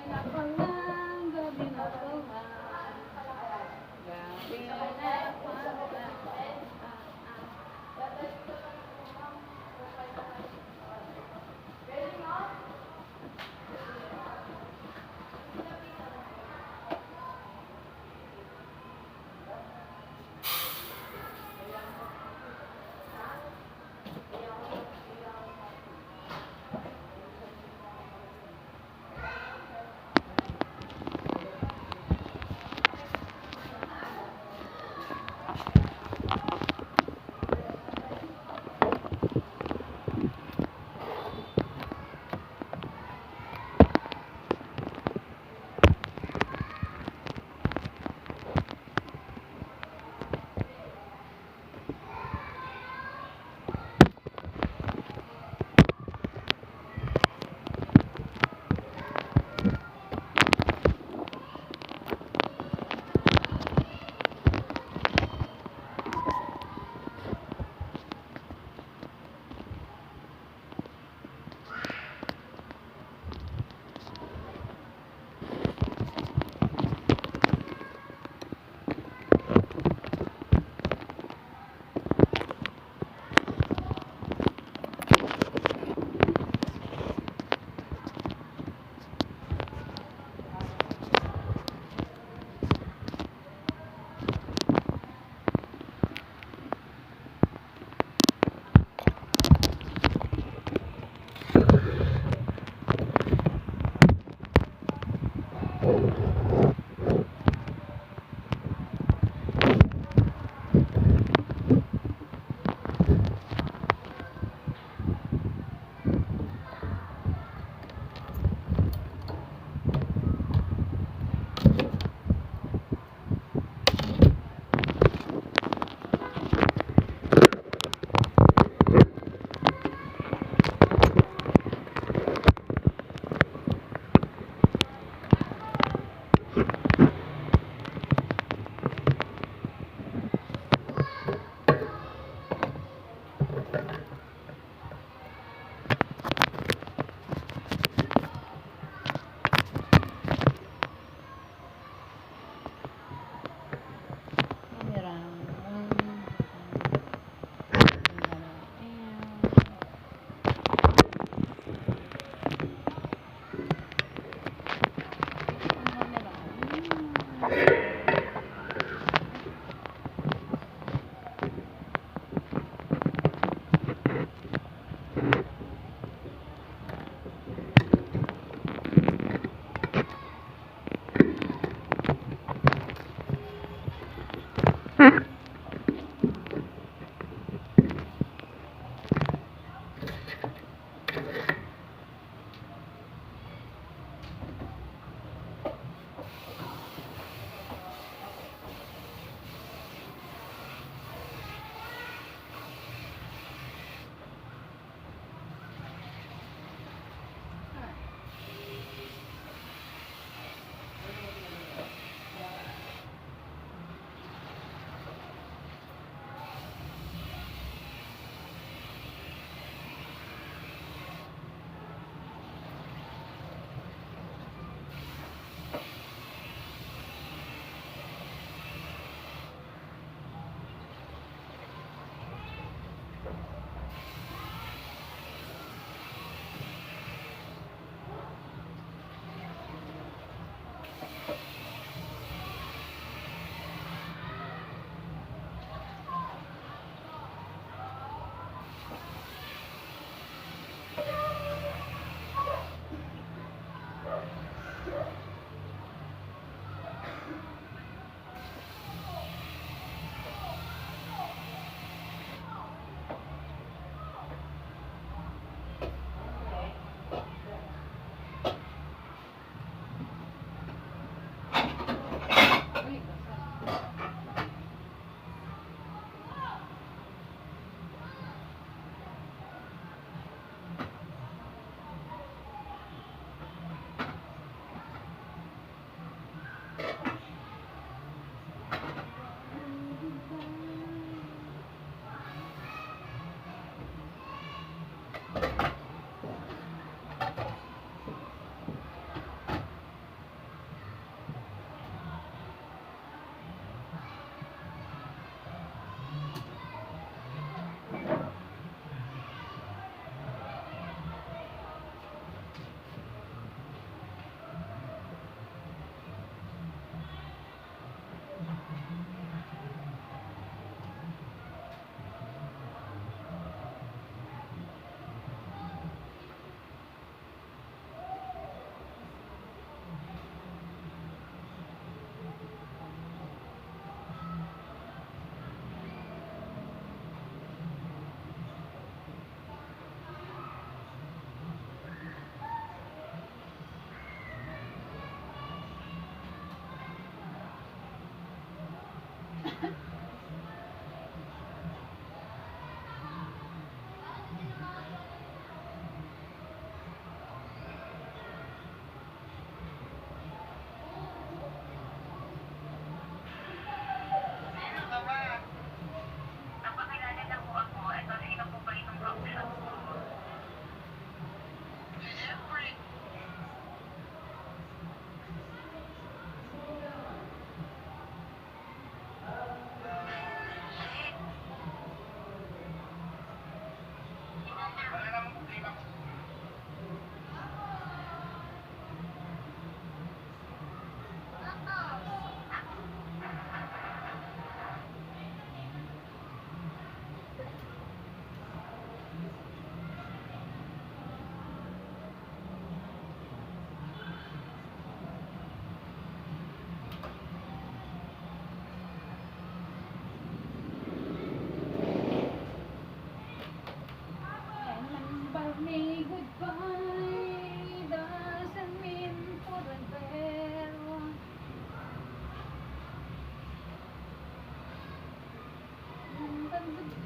Walang gabi na tuhan, gabi na pagkain.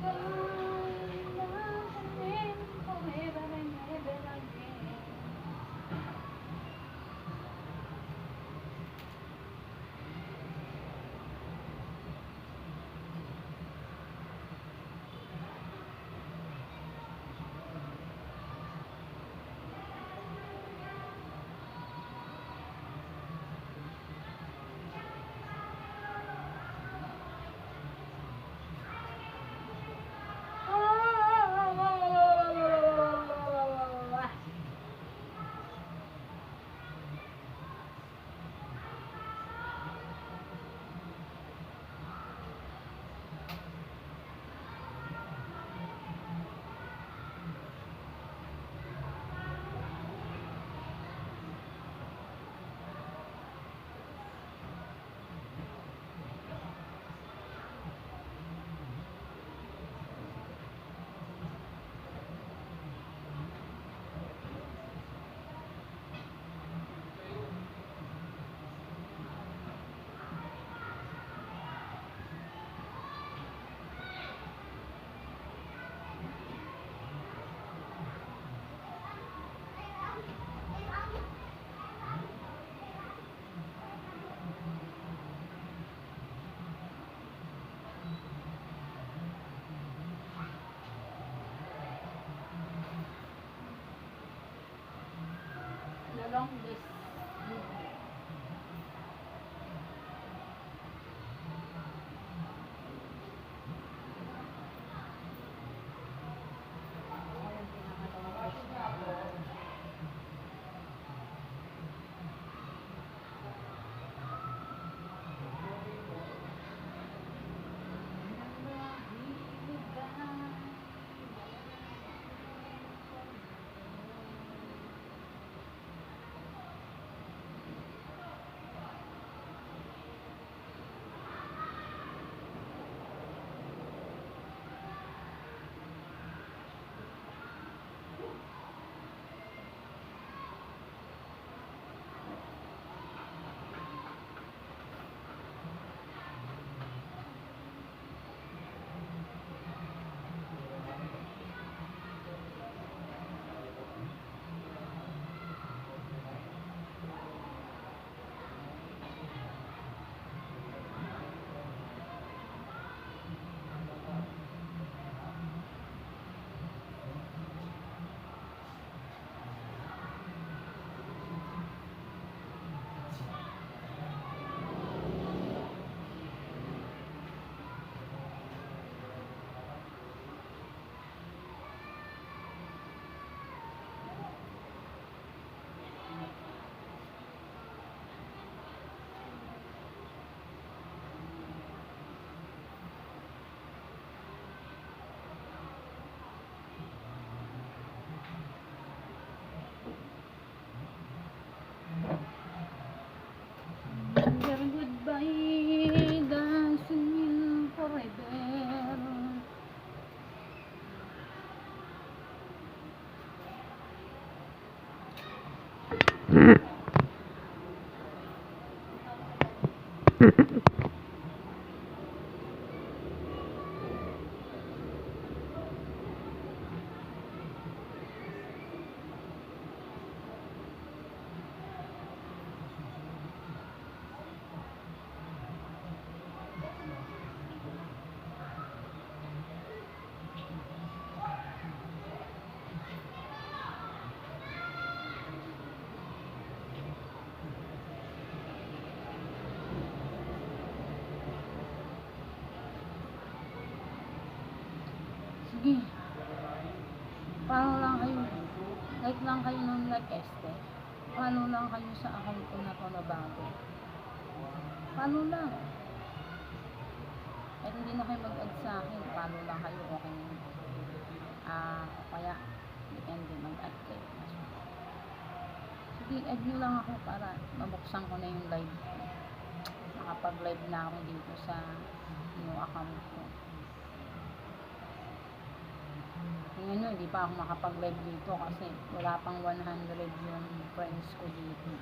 Forever and ever again. Along this goodbye doesn't mean forever. Sige. Paano lang kayo? Like lang kayo ng like este. Paano lang kayo sa account ko na to na bago? Paano lang? Kahit hindi na kayo mag-add sa akin, paano lang kayo, okay na. Kaya, depende, mag-add kayo. Sige, add nyo lang ako para mabuksan ko na yung live. Nakapag-live na ako dito sa new account ko. Ngayon, hindi pa ako makapag-live dito kasi wala pang 100 yung friends ko dito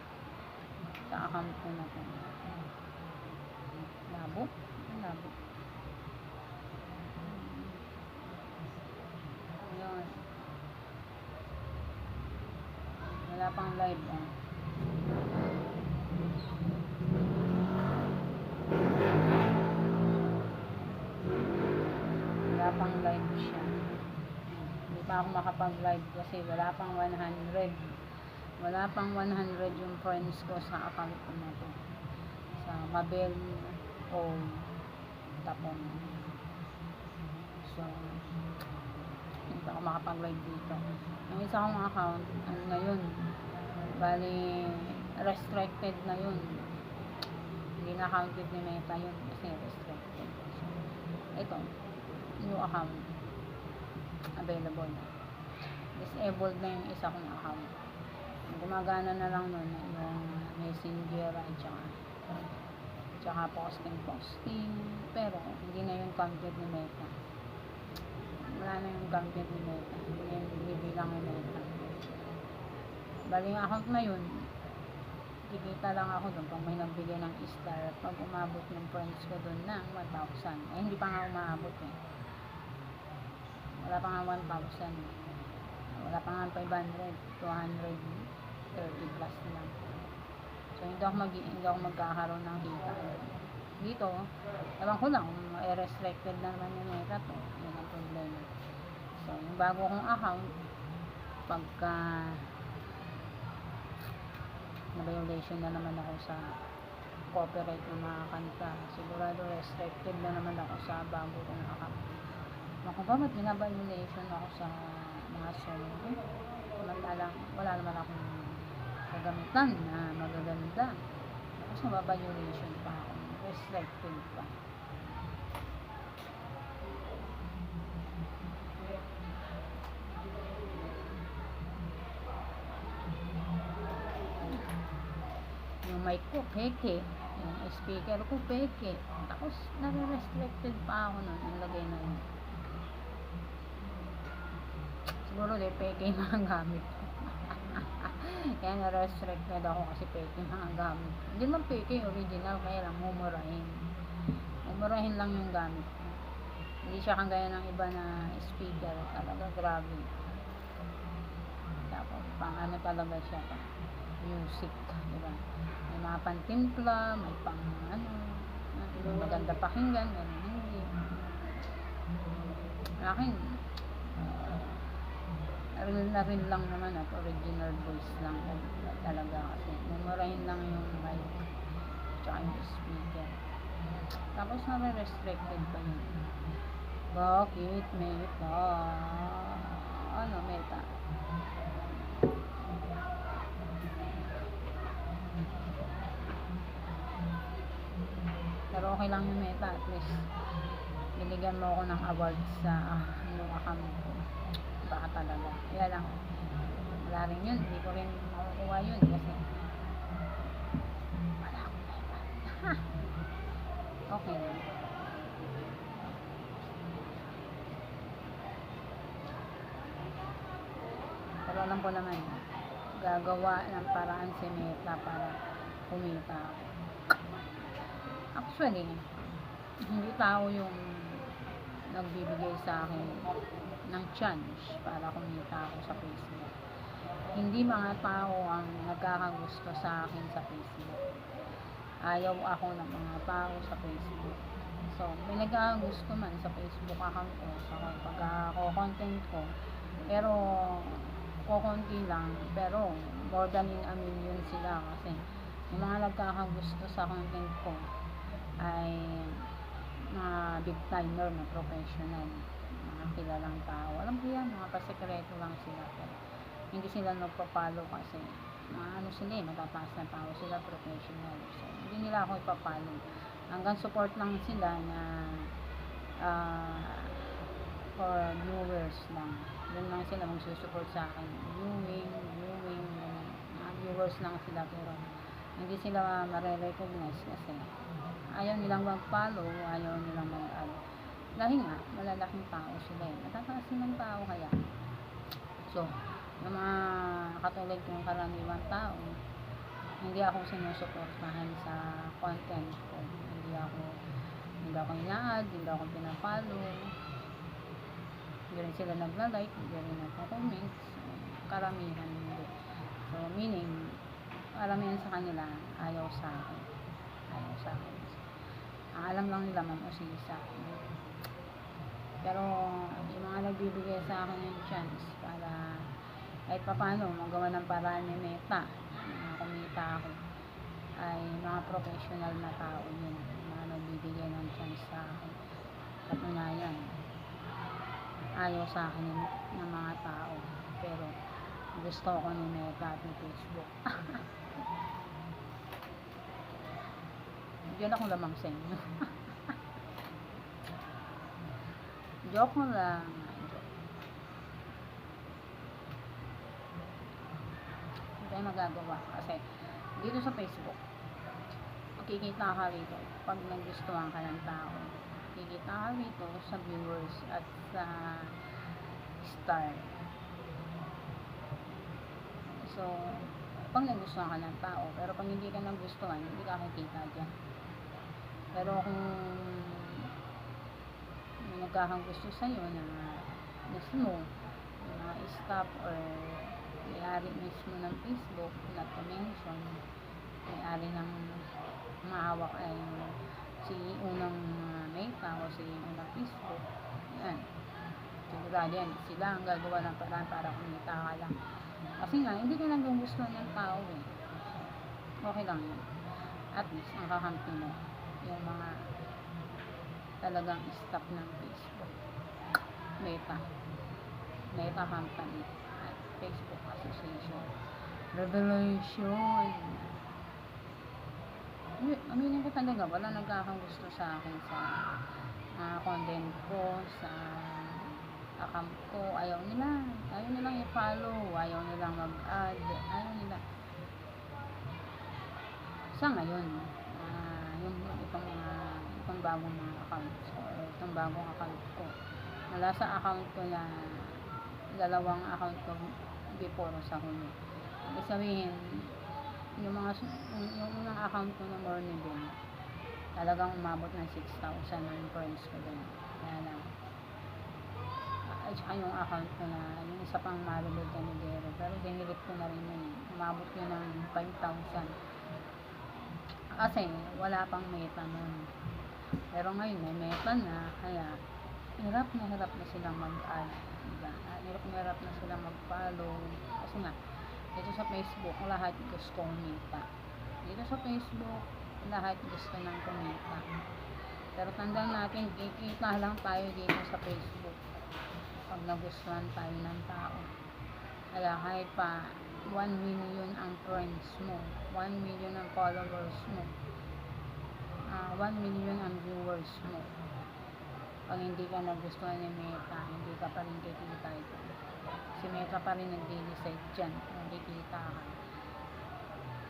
sa account ko na to. Labo? Labo. pang live. Wala pang live siya. Hindi pa ako makapag-live kasi wala pang 100. Wala pang 100 yung friends ko sa account ko na to. Sa Mabel o Tapon. So, hindi pa ako makapag-live dito. Yung isa kong account, ano na yun, bali, restricted na yun. Hindi na counted ni Meta yun kasi restricted. So, ito, new account, available na. Disabled na yung isa kong account. Gumagana na lang nun yung Messenger at tsaka posting, pero hindi na yung counted ni Meta. Wala na yung counted ni Meta, hindi na yung bibilang ni Meta. Bali yung account na yun, kikita lang ako doon pag may nagbigay ng star, pag umabot ng friends ko doon ng 1,000. Hindi pa nga umabot wala pa nga 1,000, wala pa nga 500, 230 plus lang. So hindi ako magkakaroon ng kita dito. Ewan ko lang kung restricted na naman yung Meta to, yun ang problema. So yung bago kong account, pagka na-violation na naman ako sa copyright ng mga kanta, sigurado restricted na naman ako sa bago kong account. Ako ba, ba't bina-violation ako sa mga song? Samantalang wala naman akong kagamitan na magaganda. Tapos nababiolation pa ako, restricted pa. Yung mic ko, peke. Yung speaker ko, peke. Tapos, nare-restricted pa ako nun. Ang lagay na yun. Siguro di, peke yung mga gamit ko. Kaya na-restricted ako kasi peke yung mga gamit ko. Hindi naman peke yung original, kaya lang mumurahin. Mumurahin lang yung gamit ko. Hindi siya kagaya ng iba na speaker. Talaga, grabe. Tapos, pang ano talaga siya, pang music, diba? May mga pantimpla, may pang ano, maganda pakinggan, ganun, hindi. Akin, real na rin lang naman at original voice lang talaga kasi mumurahin lang yung mic tsaka yung speaker. Tapos nare-restricted pa yun. Bakit Meta? Ano Meta? Pero okay lang yung Meta, at least binigyan mo ako ng awards sa yung account ko. Baka talaga, kaya lang wala rin yun, hindi ko rin makukuha yun kasi wala akong Meta. Okay lang. Pero alam ko naman gagawa ng paraan si Meta para kumita ako. Actually, hindi tao yung nagbibigay sa akin ng chance para kumita ako sa Facebook. Hindi mga tao ang nagkakagusto sa akin sa Facebook. Ayaw ako ng mga tao sa Facebook. So, may nagkakagusto man sa Facebook account ko, sa pagkako-content ko, pero kukunti lang, pero more than in a million sila kasi yung mga nagkakagusto sa content ko ay mga big timer na professional, mga kilalang tao. Alam ko yan, mga pasekreto lang sila, pero hindi sila nagpa-follow kasi mga ano sila matataas na tao sila, professional. So hindi nila ako ipapollow, hanggang support lang sila na for viewers lang. Doon lang sila magsusupport sa akin, viewing mga viewers lang sila, pero hindi sila mare-recognize kasi ayaw nilang mag-follow, ayaw nilang mag-add. Dahil nga, malalaking tao sila matataas ng tao kaya. So, yung mga katulad kong karaniwang tao, hindi ako sinusuportahan sa content ko. Hindi ako ina-add, hindi ako pina-follow. Hindi rin sila nagla-like, hindi rin nagko-comment. So, karamihan hindi. So, meaning, alam yan sa kanila, ayaw sa akin. Ayaw sa akin. Ang alam lang nila, mamusisa. Pero, yung mga nagbibigay sa akin ng chance para kahit paano magawa ng paraan ni Meta na kumita ako, ay mga professional na tao yun, mga nagbibigay ng chance sa akin. Patunayan, ayaw sa akin ng mga tao, pero gusto ko ni Meta at ni Facebook. Diyan ako lamang sa inyo. Joke mo lang. Hindi tayo magagawa kasi dito sa Facebook, makikita ka rito pag nagustuhan ka ng tao. Makikita ka rito sa viewers at sa star. So, pag nagustuhan ka ng tao, pero pag hindi ka nagustuhan, hindi ka kikita dyan. Pero kung may nagkakagusto sa'yo na mismo, yung mga staff or may-ari mismo ng Facebook, not to mention, may-ari ng mahawak ay CEO ng Meta o CEO ng Facebook, yan. Sigurado yan, sila ang gagawa ng paraan para kumita ka lang. Kasi nga, hindi ka nagugustuhan ng tao eh. Okay lang yun. At least, ang kakampi mo, yung mga talagang staff ng Facebook, Meta Company at Facebook Association. Revelation. Aminin ko talaga, wala nagkakagusto sa akin sa content ko, sa account ko. Ayaw nilang i-follow, ayaw nilang mag-add, ayaw nila. Sa ngayon, yung itong bagong mga accounts ko, itong bagong account ko, wala sa account ko na dalawang account ko before sa huli. Ibig sabihin, yung unang account ko na morning din, talagang umabot ng 6,000 ng friends ko din. Kaya lang, at saka yung account ko na, yung isa pang Maribel Canigero, pero dinilit ko na rin yun. Umabot yun ng 5,000. Kasi wala pang Meta nun. Pero ngayon may Meta na, kaya hirap na silang mag-add, diba? Hirap na silang mag-follow. Kasi nga, dito sa Facebook, lahat gusto kumita. Dito sa Facebook, lahat gusto nang kumita. Pero tandaan natin, kikita lang tayo dito sa Facebook pag nagustuhan tayo ng tao. Kaya kahit pa 1 million ang friends mo, 1 million ang followers mo, 1 million ang viewers mo, pag hindi ka nagustuhan ni Meta, hindi ka pa rin kikita ito. Si Meta pa rin nag-decide dyan kung kikita ka.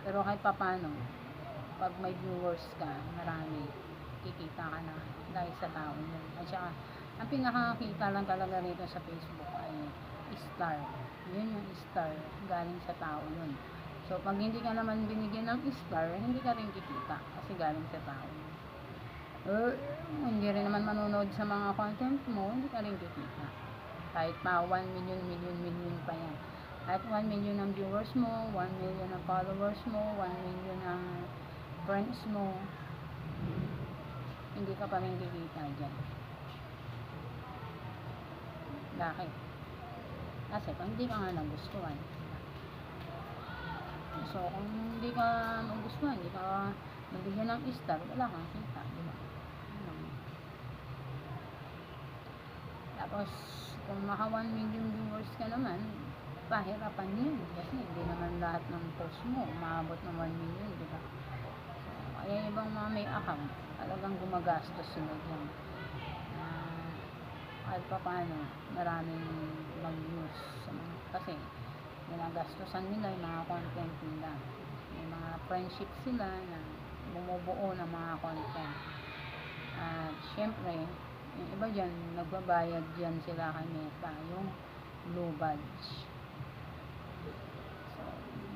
Pero kahit pa paano, pag may viewers ka, marami, kikita ka na dahil sa tao yun. At saka, ang pinakakita lang talaga rito sa Facebook ay star. Yun yung star, galing sa tao yun. So, pag hindi ka naman binigyan ng star, hindi ka rin kikita kasi galing sa tao yun. Hindi rin naman manonood sa mga content mo, hindi ka rin kikita. Kahit pa 1 million pa yan. Kahit 1 million ang viewers mo, 1 million ang followers mo, 1 million ang friends mo, hindi ka pa rin kikita dyan. Bakit? Kasi kung hindi ka nga nagustuhan. So, kung hindi ka nagustuhan, hindi ka nabigyan ng star, wala kang kita, diba? Tapos, kung maka 1 million viewers ka naman, pahirapan yun. Kasi hindi naman lahat ng post mo umabot ng 1 million, diba? So, kaya ibang mga may account, talagang gumagastos sila dyan. Kahit pa paano, maraming mag-views. Kasi, ginagastosan nila yung mga content nila. May mga friendship sila na bumubuo ng mga content. At syempre, yung iba dyan, nagbabayad dyan sila kay Meta, yung blue badge. So,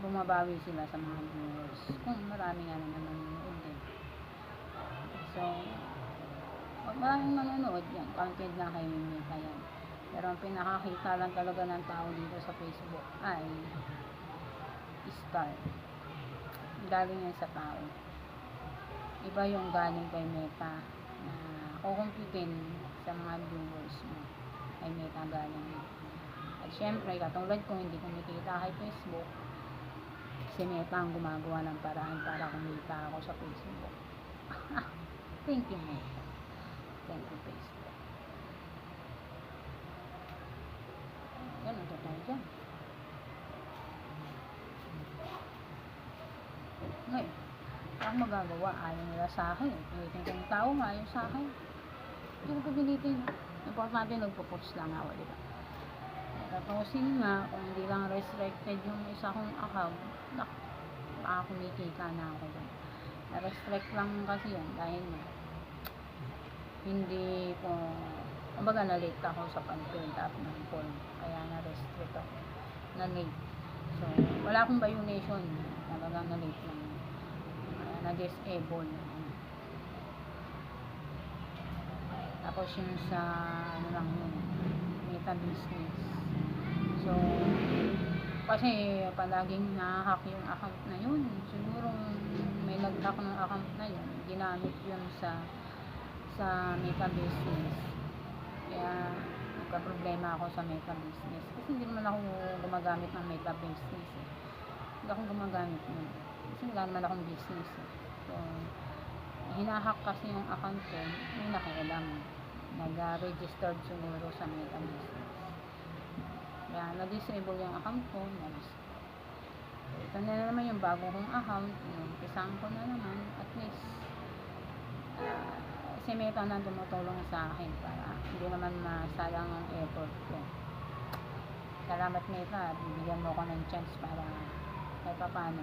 bumabawi sila sa mga viewers. Kung marami nga naman nanonood din. So, pag maraming manonood yan, counted na kay Meta yan. Pero ang pinakakita lang talaga ng tao dito sa Facebook ay star. Galing yan sa tao. Iba yung galing kay Meta na kukumpitin sa mga viewers mo. Kay Meta galing yun. At syempre, katulad ko, hindi kumikita kay Facebook. Si Meta ang gumagawa ng paraan para kumita ako sa Facebook. Thank you, Meta. Thank you, Facebook. Yan ang totoo dyan. Ngayon, ang magagawa, ayaw nila sa akin. Pilitin ko yung tao, ayaw sa akin. Hindi ko pilitin. Importante, nagpo-post lang ako, diba? Tapusin nga, kung hindi lang restricted yung isa kong account, baka kumikita na ako dyan. Na-restrict lang kasi yun, dahil hindi ko, kumbaga na-late ako sa pag-fill up ng form, kaya na-restrict ako, na-late. So, wala akong violation, talagang na-late lang. Na-disable. Tapos yung sa, ano lang yun, Meta Business. So, kasi palaging na-hack yung account na yun. Siguro may nag-hack ng account na yun. Ginamit yun sa Meta Business. Kaya nagka-problema ako sa Meta Business. Kasi hindi naman ako gumagamit ng Meta Business. Hindi ako gumagamit nun. Kasi wala naman akong business. So, hinahack kasi yung account ko. May nakialam. Nag-registered siguro sa Meta Business. Kaya na-disable yung account ko. Ito na naman yung bago kong account. Isang ko na naman. At least, si Meta na tumutulong sa akin para hindi naman masalang ang effort ko. Salamat Meta. Bibigyan mo ko ng chance para kahit pa paano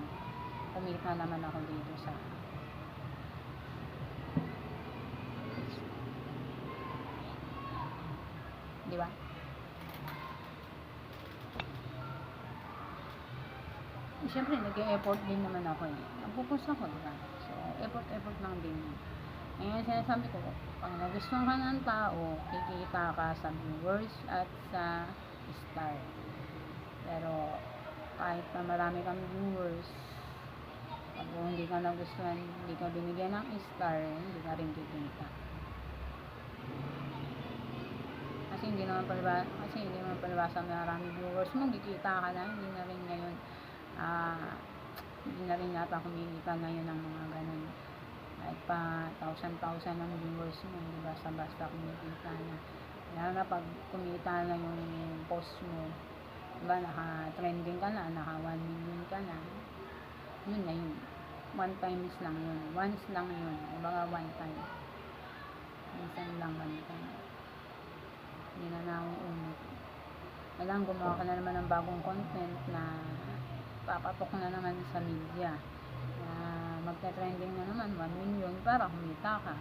kumita naman ako dito sa di ba? Siyempre, nag-e-effort din naman ako eh. Nagpupus ako, diba? So, effort lang din. Ngayon, sinasabi ko, pag nagustuhan ka ng tao, kikita ka sa viewers at sa star. Pero, kahit na marami kang viewers, pag hindi ka nagustuhan, hindi ka binigyan ng star, hindi ka rin kikita. Kasi hindi naman palibasa maraming viewers mo, kikita ka na, hindi na rin ngayon hindi na rin yata kumikita ngayon ng mga ganun. Kahit pa 1,000 ng viewers mo, hindi basta kumikita na. Lalo na pag kumita na yung post mo, diba, naka-trending ka na, naka 1 million ka na, yun na yun. One times lang yun. Once lang yun. Diba, one time. Minsan lang one time. Hindi na nauunit. Kailangan gumawa ka na naman ng bagong content na papatok na naman sa media. Magta-trending na naman 1 million para kumita ka.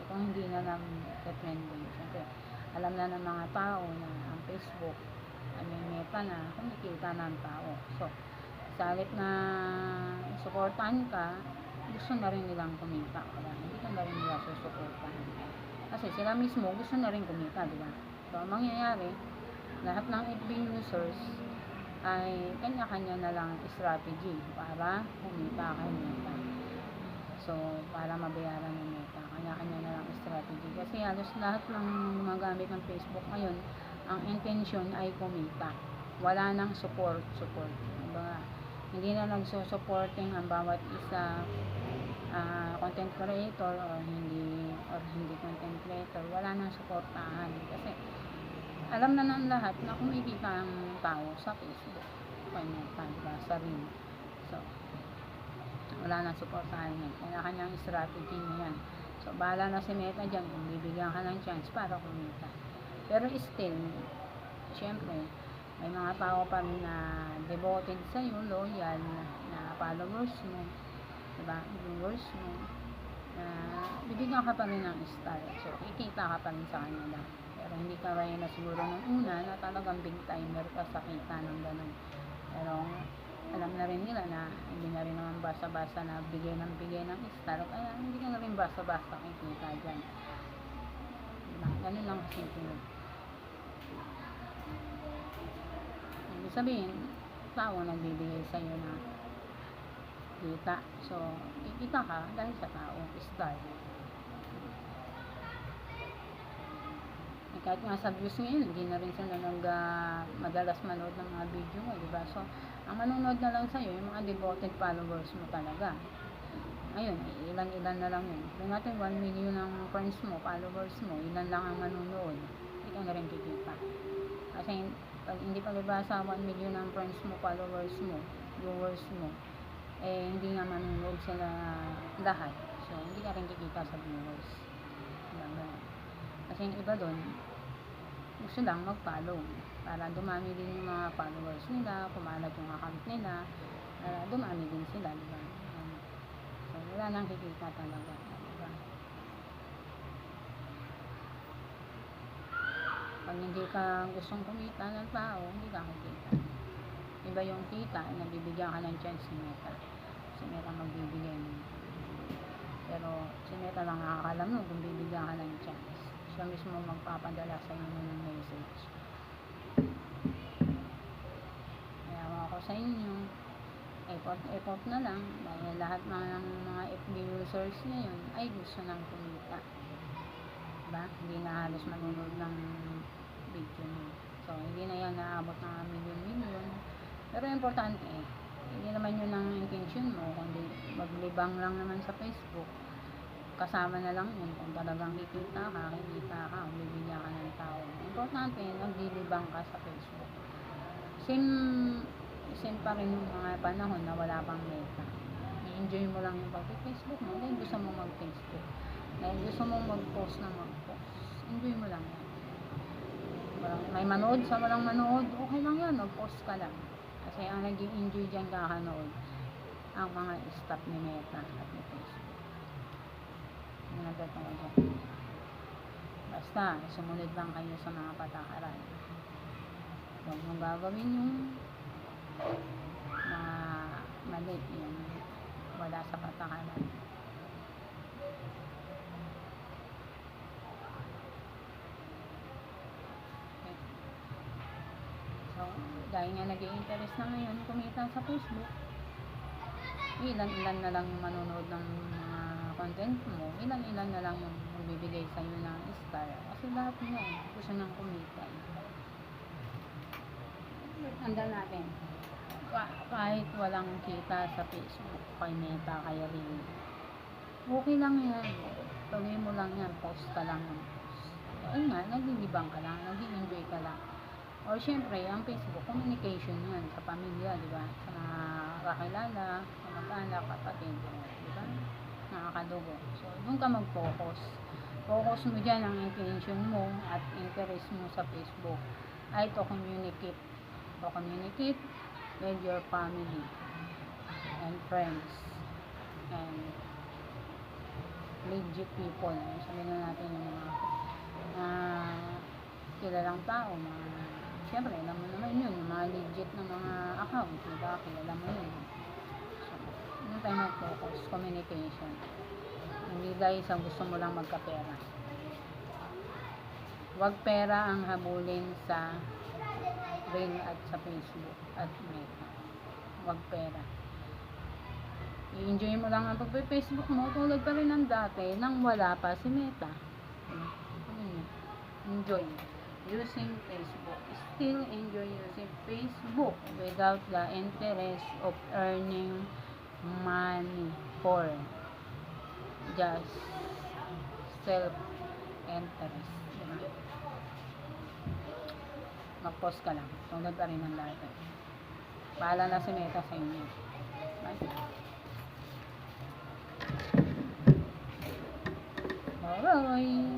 Kung hindi na lang trending, syempre alam na ng mga tao na ang Facebook may Meta na kumikita ng tao. So, salit na suportahan ka, gusto na rin nilang kumita. Kaya hindi ka na rin nila susuportahan. Kasi sila mismo gusto na rin kumita, diba? So, ang mangyayari, lahat ng FB users ay kanya-kanya na lang strategy para kumita kay Meta. So, para mabayaran ng Meta, kanya-kanya na lang strategy. Kasi halos lahat ng gumagamit ng Facebook ngayon, ang intention ay kumita. Wala nang support. Diba? Hindi na nagsusupporting ang bawat isa content creator or hindi content creator. Wala nang supportahan. Kasi alam na ng lahat na kumikita ang tao sa Facebook. Kanya, diba? Sa rin. So, wala nang supportahan yan. Kanya-kanyang strategy na yan. So, bahala na si Meta dyan kung bibigyan ka ng chance para kumita. Pero still, syempre, may mga tao pa rin na devoted sa'yo, loyal, na followers mo, diba? Viewers mo, na bibigyan ka pa rin ng star. So, kikita ka pa rin sa kanila. Pero hindi ka rin na siguro nung una na talagang big timer ka sa kita ng ganun. Pero alam na rin nila na hindi na rin naman basta-basta na bigay ng star. Kaya hindi ka na rin basta-basta kikita dyan. Diba? Ganun lang kasi ito. Ibig sabihin, tao nagbibigay sa iyo ng kita. So, kikita ka dahil sa tao, star. Kahit nga sa views ngayon, hindi na rin sila madalas manood ng mga video mo, diba? So, ang manonood na lang sa'yo, yung mga devoted followers mo talaga. Ayun, ilan-ilan na lang yun. Kung natin 1 million ng friends mo, followers mo, ilan lang ang manonood, hindi ka na rin kikita. Kasi pag hindi pa diba sa 1 million ng friends mo, followers mo, viewers mo, eh hindi nga manonood sila lahat. So, hindi ka rin kikita sa viewers. Diba? Kasi yung iba doon, gusto lang mag-follow para dumami din yung mga followers nila, kumalat yung account nila, para dumami din sila, diba? So, wala nang kikita talaga, diba? Pag hindi ka gustong kumita ng tao, hindi ka kikita. Iba yung kita, nabibigyan ka ng chance ni Meta. Si Meta magbibigay mo. Pero si Meta lang nakakalam mo kung bibigyan ka ng chance. Siya mismo magpapadala sa inyo ng message. Kaya ako sa inyo, effort na lang dahil lahat ng mga FB users ngayon ay gusto ng kumita. Diba? Hindi na halos manunod ng video mo. So, hindi na yan naabot ng million-million. Pero importante, hindi naman yun ang intention mo, kundi maglibang lang naman sa Facebook. Kasama na lang yun kung talagang kikita ka, bibigyan ka ng tao. Importante, naglilibang ka sa Facebook. Same pa rin yung mga panahon na wala pang Meta. I-enjoy mo lang yung pag-Facebook mo dahil gusto mo mag-Facebook. Dahil gusto mo mag-post na mag-post. Enjoy mo lang yan. May manood sa walang manood, okay lang yan, mag-post ka lang. Kasi ang nag-i-enjoy dyan kakanood, ang mga staff ni Meta at ni Facebook. Basta, sumunod lang kayo sa mga patakaran. Huwag mong gagawin yung mga mali, yung wala sa patakaran. Okay. So, dahil nga nag-i-interest na ngayon kumita sa Facebook, ilan-ilan na lang yung manonood ng mga content mo, ilan-ilan na lang yung magbibigay sa iyo ng star. Kasi lahat mo gusto nang kumita. Tandaan natin, kahit walang kita sa Facebook, kay Meta, kay Ring, okay lang yan. Tuloy mo lang yan, post ka lang ng post. Ayun nga, naglilibang ka lang, nag-i-enjoy ka lang. O syempre, ang Facebook, communication yan sa pamilya, di ba? Sa mga kakilala, sa mag-anak, kapatid, di ba? Nakakadugo. So, doon ka mag-focus. Focus mo dyan ang intention mo at interest mo sa Facebook ay to communicate. To communicate with your family and friends and legit people. Sabihin na natin yung mga kilalang tao, siyempre, alam mo naman yun, yung mga legit na mga account, diba? Kilala mo yun. So, yun tayo mag-focus, communication. Hindi dahil sa gusto mo lang magkapera. Huwag pera ang habulin sa Ring at sa Facebook at Meta. Huwag pera. I-enjoy mo lang ang pag-Facebook mo, tulad pa rin ng dati, nang wala pa si Meta. Enjoy using Facebook. Still enjoy using Facebook without the interest of earning money for just self-interest. Diba? Mag-post ka lang. Tulad pa rin ng dati. Bahala na si Meta sa inyo. Bye. Bye-bye.